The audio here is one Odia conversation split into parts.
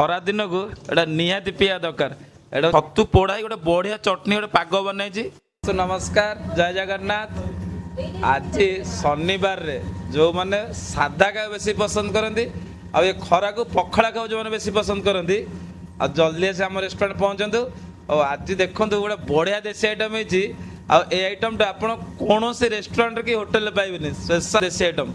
ଖରା ଦିନକୁ ଏଟା ନିହାତି ପିଇବା ଦରକାର। ଏଟା ଛତୁ ପୋଡ଼ା ଗୋଟେ ବଢିଆ ଚଟଣି ଗୋଟେ ପାଗ ବନେଇଛି। ନମସ୍କାର, ଜୟ ଜଗନ୍ନାଥ। ଆଜି ଶନିବାରରେ ଯେଉଁମାନେ ସାଧା ଖାଇବା ବେଶୀ ପସନ୍ଦ କରନ୍ତି ଆଉ ଏ ଖରାକୁ ପଖାଳ ଖାଇବା ଯେଉଁମାନେ ବେଶୀ ପସନ୍ଦ କରନ୍ତି ଆଉ ଜଲ୍ଦି ଆସି ଆମ ରେଷ୍ଟୁରାଣ୍ଟ ପହଞ୍ଚନ୍ତୁ। ଆଉ ଆଜି ଦେଖନ୍ତୁ ଗୋଟେ ବଢ଼ିଆ ଦେଶୀ ଆଇଟମ୍ ହେଇଛି। ଆଉ ଏ ଆଇଟମ୍ଟା ଆପଣ କୌଣସି ରେଷ୍ଟୁରାଣ୍ଟରେ କି ହୋଟେଲରେ ପାଇବେନି। ସ୍ପେଶାଲ ଦେଶୀ ଆଇଟମ୍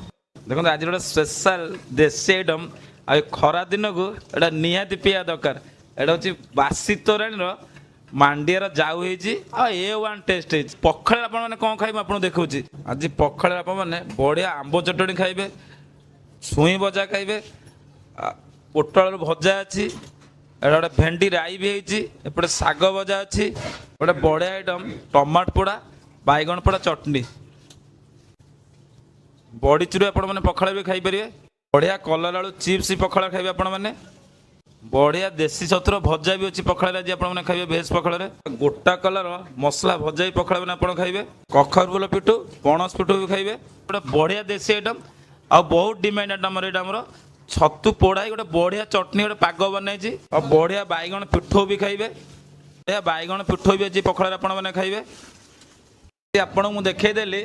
ଦେଖନ୍ତୁ, ଆଜି ଗୋଟେ ସ୍ପେଶାଲ ଦେଶୀ ଆଇଟମ୍। ଆଉ ଏ ଖରା ଦିନକୁ ଏଟା ନିହାତି ପିଇବା ଦରକାର। ଏଟା ହେଉଛି ବାସି ତୋରାଣୀର ମାଣ୍ଡିଆର ଯାଉ ହେଇଛି ଆଉ A1 ଟେଷ୍ଟ ହେଇଛି। ପଖାଳରେ ଆପଣମାନେ କ'ଣ ଖାଇବେ ମୁଁ ଆପଣଙ୍କୁ ଦେଖାଉଛି। ଆଜି ପଖାଳରେ ଆପଣମାନେ ବଢ଼ିଆ ଆମ୍ବ ଚଟଣି ଖାଇବେ, ଛୁଇଁ ଭଜା ଖାଇବେ, ପୋଟଳର ଭଜା ଅଛି, ଏଟା ଗୋଟେ ଭେଣ୍ଡି ରାଇ ବି ହେଇଛି, ଏପଟେ ଶାଗ ଭଜା ଅଛି, ଗୋଟେ ବଢ଼ିଆ ଆଇଟମ୍ ଟମାଟୋ ପୋଡ଼ା, ବାଇଗଣ ପୋଡ଼ା ଚଟଣି, ବଡ଼ିଚୁରା ଆପଣମାନେ ପଖାଳ ବି ଖାଇପାରିବେ। ବଢ଼ିଆ କଲରା ଆଳୁ ଚିପ୍ସ ପଖାଳ ଖାଇବେ ଆପଣମାନେ। ବଢ଼ିଆ ଦେଶୀ ଛତୁର ଭଜା ବି ଅଛି ପଖାଳରେ। ଆଜି ଆପଣମାନେ ଖାଇବେ ଭେଜ୍ ପଖାଳରେ। ଗୋଟା କଲର ମସଲା ଭଜା ବି ପଖାଳ ଆପଣ ଖାଇବେ। କଖାରୁ ଫୁଲ ପିଠୁ, ପଣସ ପିଠୁ ବି ଖାଇବେ। ଗୋଟେ ବଢ଼ିଆ ଦେଶୀ ଆଇଟମ୍ ଆଉ ବହୁତ ଡିମାଣ୍ଡ ଆଇଟମ୍ ଏଇଟା ଆମର। ଛତୁ ପୋଡ଼ା ଗୋଟେ ବଢ଼ିଆ ଚଟଣି ଗୋଟେ ପାଗ ବନେଇଛି। ଆଉ ବଢ଼ିଆ ବାଇଗଣ ପିଠଉ ବି ଖାଇବେ। ବଢ଼ିଆ ବାଇଗଣ ପିଠଉ ବି ଅଛି ପଖାଳରେ ଆପଣମାନେ ଖାଇବେ। ଆପଣଙ୍କୁ ମୁଁ ଦେଖେଇଦେଲି।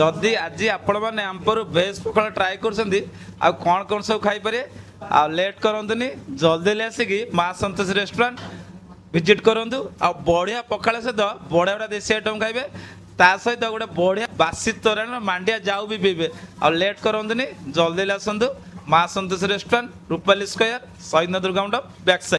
ଯଦି ଆଜି ଆପଣମାନେ ଆମପରୁ ଭେଜ୍ ପଖାଳ ଟ୍ରାଏ କରୁଛନ୍ତି ଆଉ କ'ଣ କ'ଣ ସବୁ ଖାଇପାରିବେ। ଆଉ ଲେଟ୍ କରନ୍ତୁନି, ଜଲ୍ଦି ଆସିକି ମା ସନ୍ତୋଷୀ ରେଷ୍ଟୁରାଣ୍ଟ ଭିଜିଟ୍ କରନ୍ତୁ। ଆଉ ବଢ଼ିଆ ପଖାଳ ସହିତ ବଢ଼ିଆ ବଢ଼ିଆ ଦେଶୀ ଆଇଟମ୍ ଖାଇବେ। ତା ସହିତ ଗୋଟେ ବଢ଼ିଆ ବାସି ତୋରାଣୀର ମାଣ୍ଡିଆ ଯାଉ ବି ପିଇବେ। ଆଉ ଲେଟ୍ କରନ୍ତୁନି, ଜଲ୍ଦି ଆସନ୍ତୁ। ମା ସନ୍ତୋଷୀ ରେଷ୍ଟୁରାଣ୍ଟ, ରୂପାଲି ସ୍କୋୟାର, ଶହୀଦ ଦୁର୍ଗା ମଣ୍ଡପ ବ୍ୟାକ୍ ସାଇଡ୍।